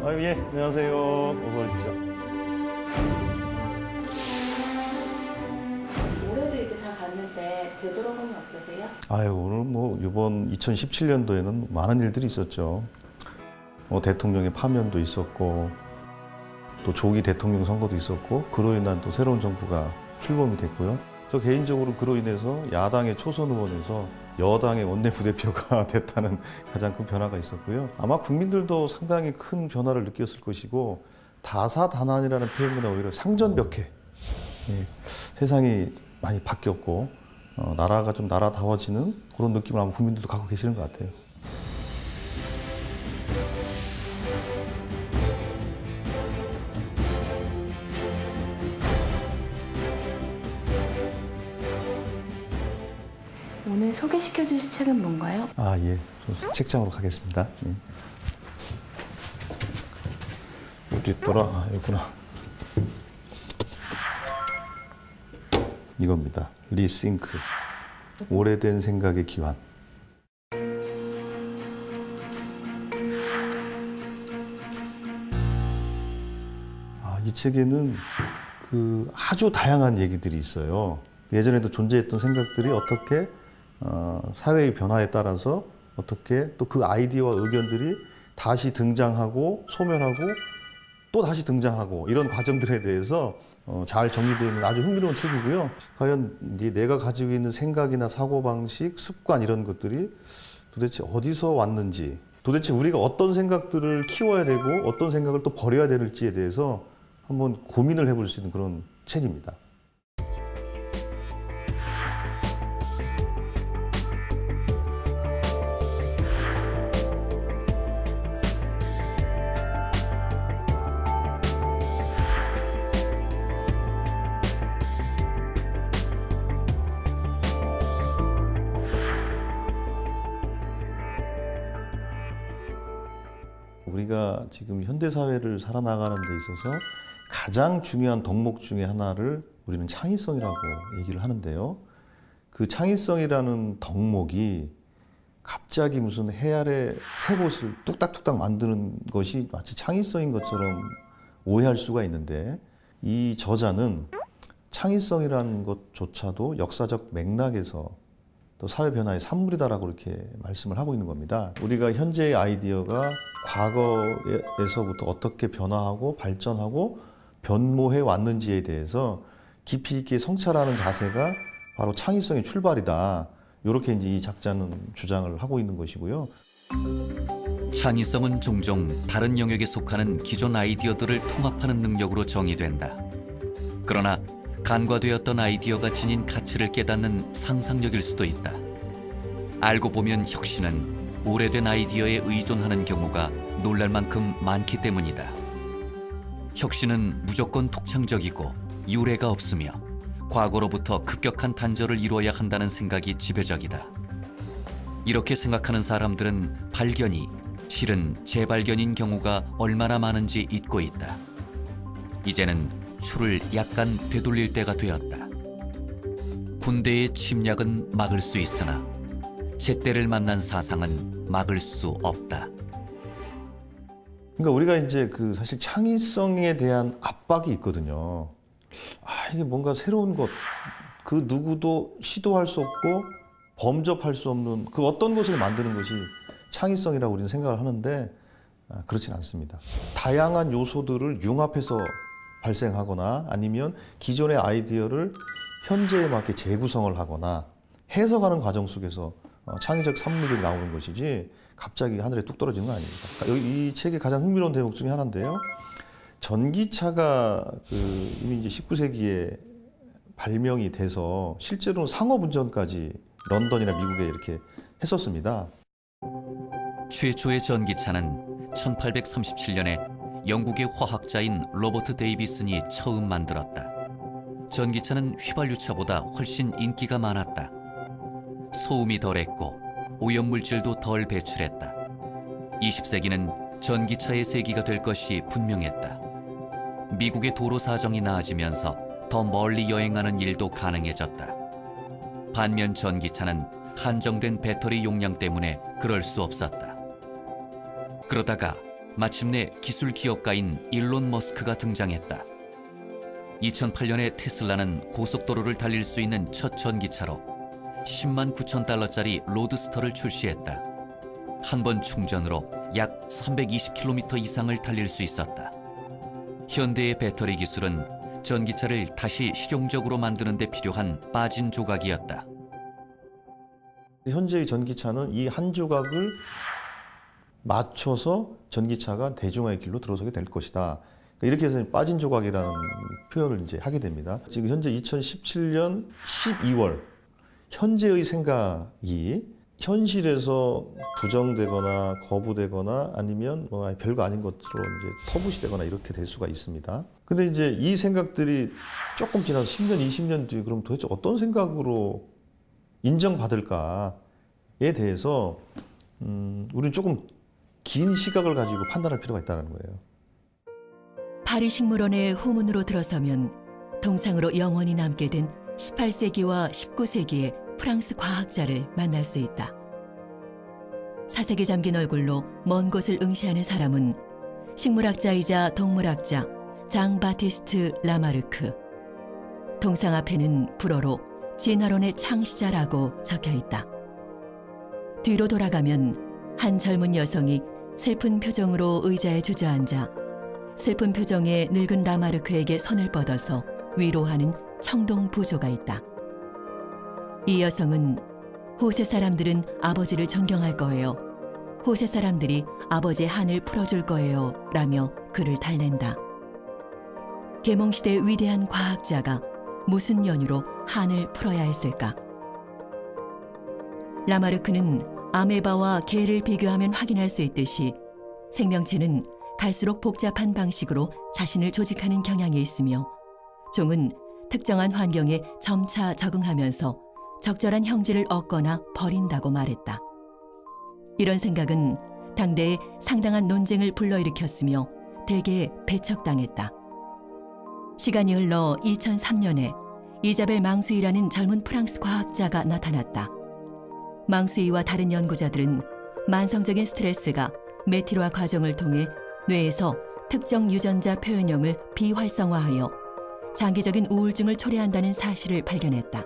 예, 안녕하세요. 어서 오십시오. 올해도 이제 다 갔는데 되돌아보면 어떠세요? 오늘 뭐 이번 2017년도에는 많은 일들이 있었죠. 대통령의 파면도 있었고, 또 조기 대통령 선거도 있었고, 그로 인한 또 새로운 정부가 출범이 됐고요. 저 개인적으로 그로 인해서 야당의 초선 의원에서 여당의 원내부대표가 됐다는 가장 큰 변화가 있었고요. 아마 국민들도 상당히 큰 변화를 느꼈을 것이고, 다사다난이라는 표현보다 오히려 상전벽해. 예, 세상이 많이 바뀌었고, 나라가 좀 나라다워지는 그런 느낌을 아마 국민들도 갖고 계시는 것 같아요. 오늘 소개시켜 주실 책은 뭔가요? 예. 저 책장으로 가겠습니다. 예. 어디 있더라? 여기구나. 이겁니다. 리싱크. 오래된 생각의 기환. 이 책에는 아주 다양한 얘기들이 있어요. 예전에도 존재했던 생각들이 어떻게 사회의 변화에 따라서 어떻게 또 그 아이디어와 의견들이 다시 등장하고 소멸하고 또 다시 등장하고 이런 과정들에 대해서 잘 정리되어 있는 아주 흥미로운 책이고요. 과연 이제 내가 가지고 있는 생각이나 사고방식, 습관 이런 것들이 도대체 어디서 왔는지, 도대체 우리가 어떤 생각들을 키워야 되고 어떤 생각을 또 버려야 될지에 대해서 한번 고민을 해볼 수 있는 그런 책입니다. 우리가 지금 현대사회를 살아나가는 데 있어서 가장 중요한 덕목 중에 하나를 우리는 창의성이라고 얘기를 하는데요. 그 창의성이라는 덕목이 갑자기 무슨 해 아래 새 곳을 뚝딱뚝딱 만드는 것이 마치 창의성인 것처럼 오해할 수가 있는데, 이 저자는 창의성이라는 것조차도 역사적 맥락에서 또 사회 변화의 산물이다라고 이렇게 말씀을 하고 있는 겁니다. 우리가 현재의 아이디어가 과거에서부터 어떻게 변화하고 발전하고 변모해 왔는지에 대해서 깊이 있게 성찰하는 자세가 바로 창의성의 출발이다. 이렇게 이제 이 작자는 주장을 하고 있는 것이고요. 창의성은 종종 다른 영역에 속하는 기존 아이디어들을 통합하는 능력으로 정의된다. 그러나 간과되었던 아이디어가 지닌 가치를 깨닫는 상상력일 수도 있다. 알고 보면 혁신은 오래된 아이디어에 의존하는 경우가 놀랄 만큼 많기 때문이다. 혁신은 무조건 독창적이고 유례가 없으며 과거로부터 급격한 단절을 이루어야 한다는 생각이 지배적이다. 이렇게 생각하는 사람들은 발견이 실은 재발견인 경우가 얼마나 많은지 잊고 있다. 이제는 추를 약간 되돌릴 때가 되었다. 군대의 침략은 막을 수 있으나 제때를 만난 사상은 막을 수 없다. 그러니까 우리가 이제 사실 창의성에 대한 압박이 있거든요. 이게 뭔가 새로운 것, 그 누구도 시도할 수 없고 범접할 수 없는 그 어떤 것을 만드는 것이 창의성이라고 우리는 생각을 하는데, 그렇진 않습니다. 다양한 요소들을 융합해서 발생하거나 아니면 기존의 아이디어를 현재에 맞게 재구성을 하거나 해석하는 과정 속에서 창의적 산물이 나오는 것이지 갑자기 하늘에 뚝 떨어지는 건 아닙니다. 여기 이 책의 가장 흥미로운 대목 중에 하나인데요. 전기차가 이미 이제 19세기에 발명이 돼서 실제로는 상업운전까지 런던이나 미국에 이렇게 했었습니다. 최초의 전기차는 1837년에 영국의 화학자인 로버트 데이비슨이 처음 만들었다. 전기차는 휘발유차보다 훨씬 인기가 많았다. 소음이 덜했고 오염물질도 덜 배출했다. 20세기는 전기차의 세기가 될 것이 분명했다. 미국의 도로 사정이 나아지면서 더 멀리 여행하는 일도 가능해졌다. 반면 전기차는 한정된 배터리 용량 때문에 그럴 수 없었다. 그러다가 마침내 기술 기업가인 일론 머스크가 등장했다. 2008년에 테슬라는 고속도로를 달릴 수 있는 첫 전기차로 10만 9천 달러짜리 로드스터를 출시했다. 한 번 충전으로 약 320km 이상을 달릴 수 있었다. 현대의 배터리 기술은 전기차를 다시 실용적으로 만드는 데 필요한 빠진 조각이었다. 현재의 전기차는 이 한 조각을 맞춰서 전기차가 대중화의 길로 들어서게 될 것이다. 이렇게 해서 빠진 조각이라는 표현을 이제 하게 됩니다. 지금 현재 2017년 12월 현재의 생각이 현실에서 부정되거나 거부되거나 아니면 뭐 별거 아닌 것으로 이제 터부시되거나 이렇게 될 수가 있습니다. 근데 이제 이 생각들이 조금 지나서 10년, 20년 뒤에 그럼 도대체 어떤 생각으로 인정받을까에 대해서 우리는 조금 긴 시각을 가지고 판단할 필요가 있다는 거예요. 파리 식물원의 후문으로 들어서면 동상으로 영원히 남게 된 18세기와 19세기의 프랑스 과학자를 만날 수 있다. 사색에 잠긴 얼굴로 먼 곳을 응시하는 사람은 식물학자이자 동물학자 장 바티스트 라마르크. 동상 앞에는 불어로 진화론의 창시자라고 적혀 있다. 뒤로 돌아가면 한 젊은 여성이 슬픈 표정으로 의자에 주저앉아 슬픈 표정의 늙은 라마르크에게 손을 뻗어서 위로하는 청동 부조가 있다. 이 여성은 호세 사람들은 아버지를 존경할 거예요. 호세 사람들이 아버지의 한을 풀어줄 거예요. 라며 그를 달랜다. 계몽시대의 위대한 과학자가 무슨 연유로 한을 풀어야 했을까? 라마르크는 아메바와 개를 비교하면 확인할 수 있듯이 생명체는 갈수록 복잡한 방식으로 자신을 조직하는 경향이 있으며 종은 특정한 환경에 점차 적응하면서 적절한 형질을 얻거나 버린다고 말했다. 이런 생각은 당대에 상당한 논쟁을 불러일으켰으며 대개 배척당했다. 시간이 흘러 2003년에 이자벨 망수이라는 젊은 프랑스 과학자가 나타났다. 망수이와 다른 연구자들은 만성적인 스트레스가 메티로아 과정을 통해 뇌에서 특정 유전자 표현형을 비활성화하여 장기적인 우울증을 초래한다는 사실을 발견했다.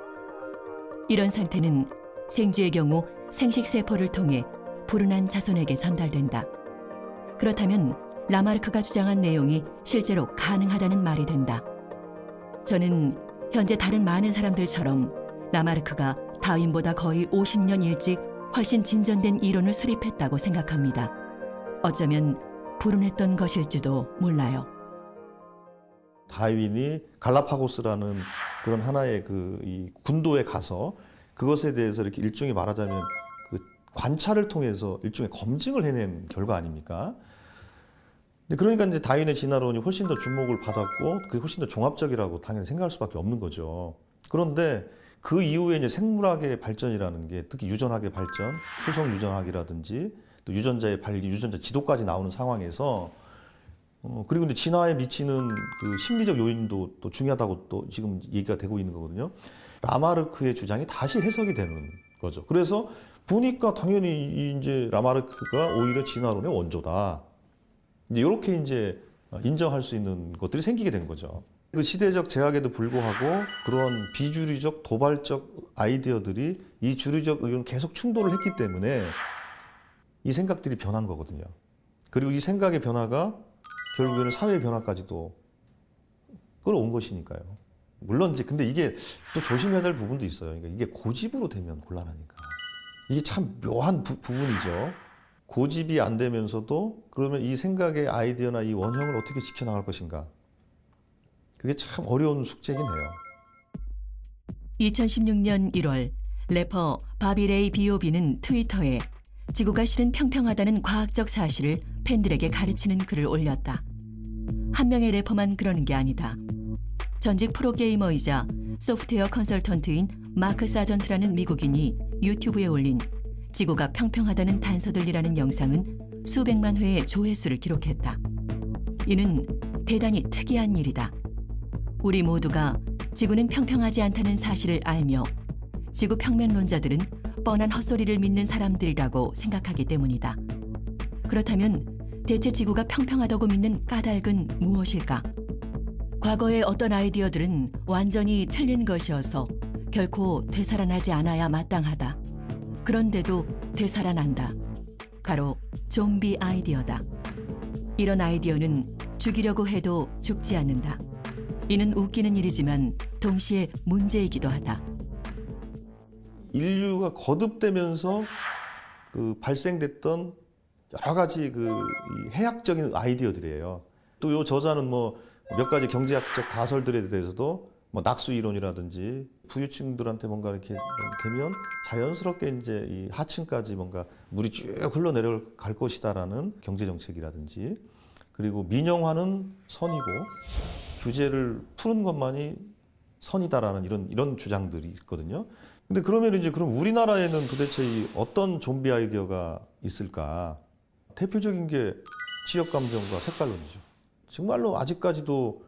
이런 상태는 생쥐의 경우 생식세포를 통해 불운한 자손에게 전달된다. 그렇다면 라마르크가 주장한 내용이 실제로 가능하다는 말이 된다. 저는 현재 다른 많은 사람들처럼 라마르크가 다윈보다 거의 50년 일찍 훨씬 진전된 이론을 수립했다고 생각합니다. 어쩌면 불운했던 것일지도 몰라요. 다윈이 갈라파고스라는 그런 하나의 이 군도에 가서 그것에 대해서 이렇게 일종의 말하자면 그 관찰을 통해서 일종의 검증을 해낸 결과 아닙니까? 그러니까 이제 다윈의 진화론이 훨씬 더 주목을 받았고 그게 훨씬 더 종합적이라고 당연히 생각할 수밖에 없는 거죠. 그런데 그 이후에 이제 생물학의 발전이라는 게 특히 유전학의 발전, 후성 유전학이라든지 또 유전자의 발기, 유전자 지도까지 나오는 상황에서 그리고 이제 진화에 미치는 그 심리적 요인도 또 중요하다고 또 지금 얘기가 되고 있는 거거든요. 라마르크의 주장이 다시 해석이 되는 거죠. 그래서 보니까 당연히 이제 라마르크가 오히려 진화론의 원조다. 이제 이렇게 이제 인정할 수 있는 것들이 생기게 된 거죠. 그 시대적 제약에도 불구하고 그런 비주류적 도발적 아이디어들이 이 주류적 의견 계속 충돌을 했기 때문에 이 생각들이 변한 거거든요. 그리고 이 생각의 변화가 결국에는 사회 변화까지도 끌어온 것이니까요. 물론 이제 근데 이게 또 조심해야 될 부분도 있어요. 그러니까 이게 고집으로 되면 곤란하니까. 이게 참 묘한 부분이죠. 고집이 안 되면서도 그러면 이 생각의 아이디어나 이 원형을 어떻게 지켜나갈 것인가. 그게 참 어려운 숙제긴 해요. 2016년 1월 래퍼 바비레이 비오비는 트위터에 지구가 실은 평평하다는 과학적 사실을 팬들에게 가르치는 글을 올렸다. 한 명의 래퍼만 그러는 게 아니다. 전직 프로게이머이자 소프트웨어 컨설턴트인 마크 사전트라는 미국인이 유튜브에 올린 지구가 평평하다는 단서들이라는 영상은 수백만 회의 조회수를 기록했다. 이는 대단히 특이한 일이다. 우리 모두가 지구는 평평하지 않다는 사실을 알며 지구 평면론자들은 뻔한 헛소리를 믿는 사람들이라고 생각하기 때문이다. 그렇다면 대체 지구가 평평하다고 믿는 까닭은 무엇일까? 과거의 어떤 아이디어들은 완전히 틀린 것이어서 결코 되살아나지 않아야 마땅하다. 그런데도 되살아난다. 바로 좀비 아이디어다. 이런 아이디어는 죽이려고 해도 죽지 않는다. 이는 웃기는 일이지만 동시에 문제이기도 하다. 인류가 거듭되면서 발생됐던 여러 가지 이 해학적인 아이디어들이에요. 또 이 저자는 몇 가지 경제학적 가설들에 대해서도 낙수 이론이라든지 부유층들한테 뭔가 이렇게 되면 자연스럽게 이제 이 하층까지 뭔가 물이 쭉 흘러내려갈 것이다라는 경제 정책이라든지, 그리고 민영화는 선이고 규제를 푸는 것만이 선이다라는 이런 주장들이 있거든요. 근데 그러면 이제 그럼 우리나라에는 도대체 이 어떤 좀비 아이디어가 있을까? 대표적인 게 지역 감정과 색깔론이죠. 정말로 아직까지도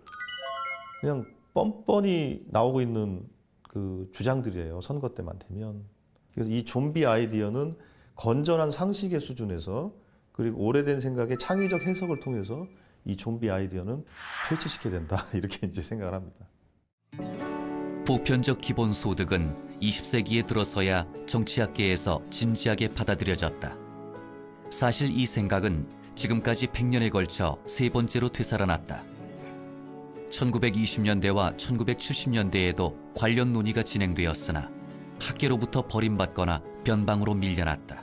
그냥 뻔뻔히 나오고 있는 그 주장들이에요. 선거 때만 되면. 그래서 이 좀비 아이디어는 건전한 상식의 수준에서, 그리고 오래된 생각의 창의적 해석을 통해서 이 좀비 아이디어는 퇴치시켜야 된다. 이렇게 이제 생각을 합니다. 보편적 기본소득은 20세기에 들어서야 정치학계에서 진지하게 받아들여졌다. 사실 이 생각은 지금까지 100년에 걸쳐 세 번째로 되살아났다. 1920년대와 1970년대에도 관련 논의가 진행되었으나 학계로부터 버림받거나 변방으로 밀려났다.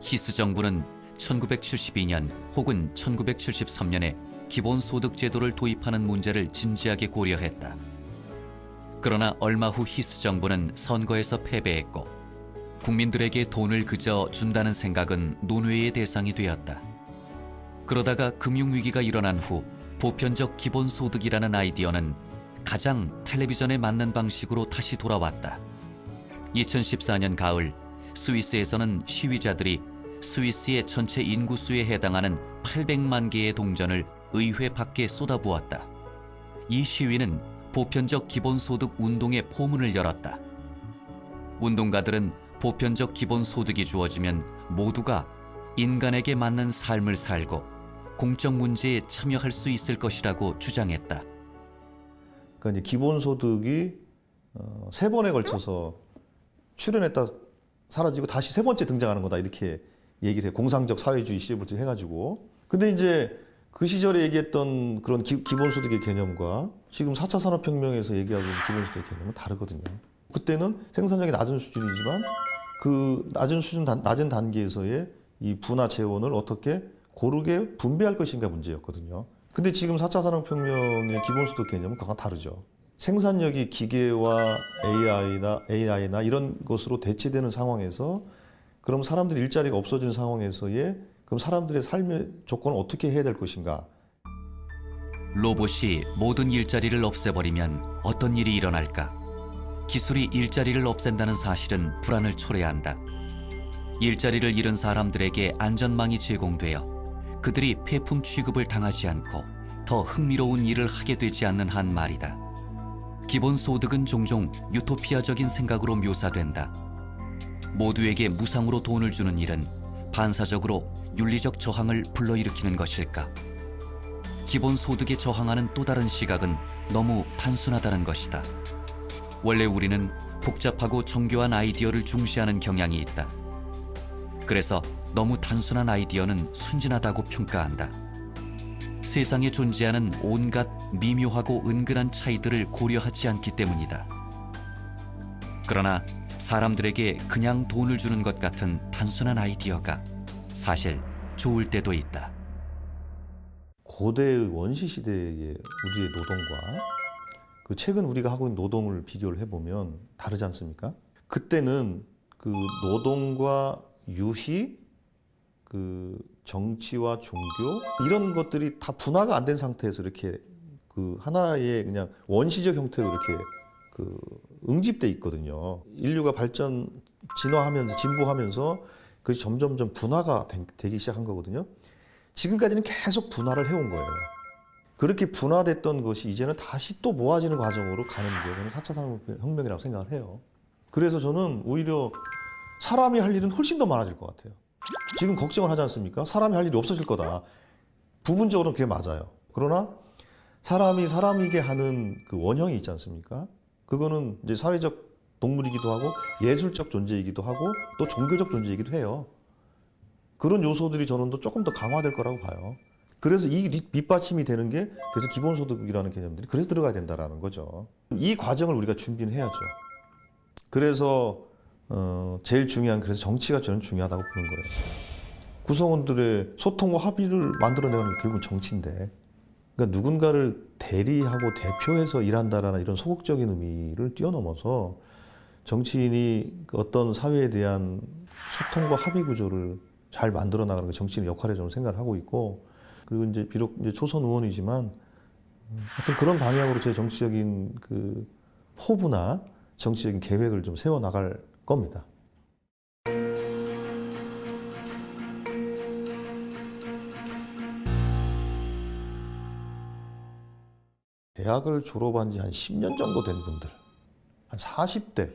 히스 정부는 1972년 혹은 1973년에 기본소득 제도를 도입하는 문제를 진지하게 고려했다. 그러나 얼마 후 히스 정부는 선거에서 패배했고 국민들에게 돈을 그저 준다는 생각은 논외의 대상이 되었다. 그러다가 금융위기가 일어난 후 보편적 기본소득이라는 아이디어는 가장 텔레비전에 맞는 방식으로 다시 돌아왔다. 2014년 가을 스위스에서는 시위자들이 스위스의 전체 인구수에 해당하는 800만 개의 동전을 의회 밖에 쏟아부었다. 이 시위는 보편적 기본소득 운동의 포문을 열었다. 운동가들은 보편적 기본소득이 주어지면 모두가 인간에게 맞는 삶을 살고 공적 문제에 참여할 수 있을 것이라고 주장했다. 그러니까 이제 기본소득이 세 번에 걸쳐서 출현했다 사라지고 다시 세 번째 등장하는 거다, 이렇게 얘기를 해요. 공상적 사회주의 시대부터 해가지고. 근데 이제 그 시절에 얘기했던 그런 기본소득의 개념과 지금 4차 산업혁명에서 얘기하고 있는 기본소득의 개념은 다르거든요. 그때는 생산력이 낮은 수준이지만 그 낮은 단계에서의 이 부나 재원을 어떻게 고르게 분배할 것인가 문제였거든요. 근데 지금 4차 산업혁명의 기본소득 개념은 그거랑 다르죠. 생산력이 기계와 AI나 이런 것으로 대체되는 상황에서, 그럼 사람들이 일자리가 없어지는 상황에서의 그럼 사람들의 삶의 조건을 어떻게 해야 될 것인가? 로봇이 모든 일자리를 없애버리면 어떤 일이 일어날까? 기술이 일자리를 없앤다는 사실은 불안을 초래한다. 일자리를 잃은 사람들에게 안전망이 제공되어 그들이 폐품 취급을 당하지 않고 더 흥미로운 일을 하게 되지 않는 한 말이다. 기본소득은 종종 유토피아적인 생각으로 묘사된다. 모두에게 무상으로 돈을 주는 일은 반사적으로 윤리적 저항을 불러일으키는 것일까? 기본소득에 저항하는 또 다른 시각은 너무 단순하다는 것이다. 원래 우리는 복잡하고 정교한 아이디어를 중시하는 경향이 있다. 그래서 너무 단순한 아이디어는 순진하다고 평가한다. 세상에 존재하는 온갖 미묘하고 은근한 차이들을 고려하지 않기 때문이다. 그러나 사람들에게 그냥 돈을 주는 것 같은 단순한 아이디어가 사실 좋을 때도 있다. 고대의 원시 시대의 우리의 노동과 그 최근 우리가 하고 있는 노동을 비교를 해보면 다르지 않습니까? 그때는 그 노동과 유희, 그 정치와 종교 이런 것들이 다 분화가 안 된 상태에서 이렇게 그 하나의 그냥 원시적 형태로 이렇게 그 응집돼 있거든요. 인류가 진화하면서 진보하면서 그것이 점점점 분화가 되기 시작한 거거든요. 지금까지는 계속 분화를 해온 거예요. 그렇게 분화됐던 것이 이제는 다시 또 모아지는 과정으로 가는 게 저는 4차 산업혁명이라고 생각을 해요. 그래서 저는 오히려 사람이 할 일은 훨씬 더 많아질 것 같아요. 지금 걱정을 하지 않습니까? 사람이 할 일이 없어질 거다. 부분적으로는 그게 맞아요. 그러나 사람이 사람이게 하는 그 원형이 있지 않습니까? 그거는 이제 사회적 동물이기도 하고 예술적 존재이기도 하고 또 종교적 존재이기도 해요. 그런 요소들이 저는 또 조금 더 강화될 거라고 봐요. 그래서 이 밑받침이 되는 게 그래서 기본소득이라는 개념들이 그래서 들어가야 된다라는 거죠. 이 과정을 우리가 준비는 해야죠. 그래서 제일 중요한 그래서 정치가 저는 중요하다고 보는 거예요. 구성원들의 소통과 합의를 만들어내는 게 결국은 정치인데, 그러니까 누군가를 대리하고 대표해서 일한다라는 이런 소극적인 의미를 뛰어넘어서 정치인이 그 어떤 사회에 대한 소통과 합의 구조를 잘 만들어 나가는 게 정치인의 역할이라고 저는 생각을 하고 있고, 그리고 이제 비록 이제 초선 의원이지만 어떤 그런 방향으로 제 정치적인 그 포부나 정치적인 계획을 좀 세워 나갈 겁니다. 대학을 졸업한 지 한 10년 정도 된 분들, 한 40대,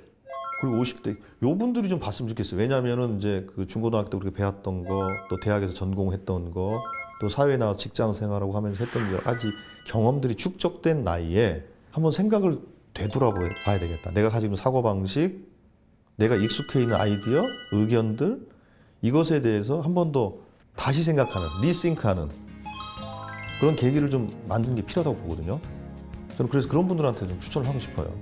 그리고 50대, 요 분들이 좀 봤으면 좋겠어요. 왜냐하면은 이제 그 중고등학교 때 우리가 배웠던 거, 또 대학에서 전공했던 거, 또 사회에 나와 직장 생활하고 하면서 했던 여러 가지 경험들이 축적된 나이에 한번 생각을 되돌아봐야 되겠다. 내가 가지고 있는 사고방식, 내가 익숙해 있는 아이디어, 의견들, 이것에 대해서 한 번 더 다시 생각하는, 리싱크하는 그런 계기를 좀 만드는 게 필요하다고 보거든요. 저는 그래서 그런 분들한테 좀 추천을 하고 싶어요.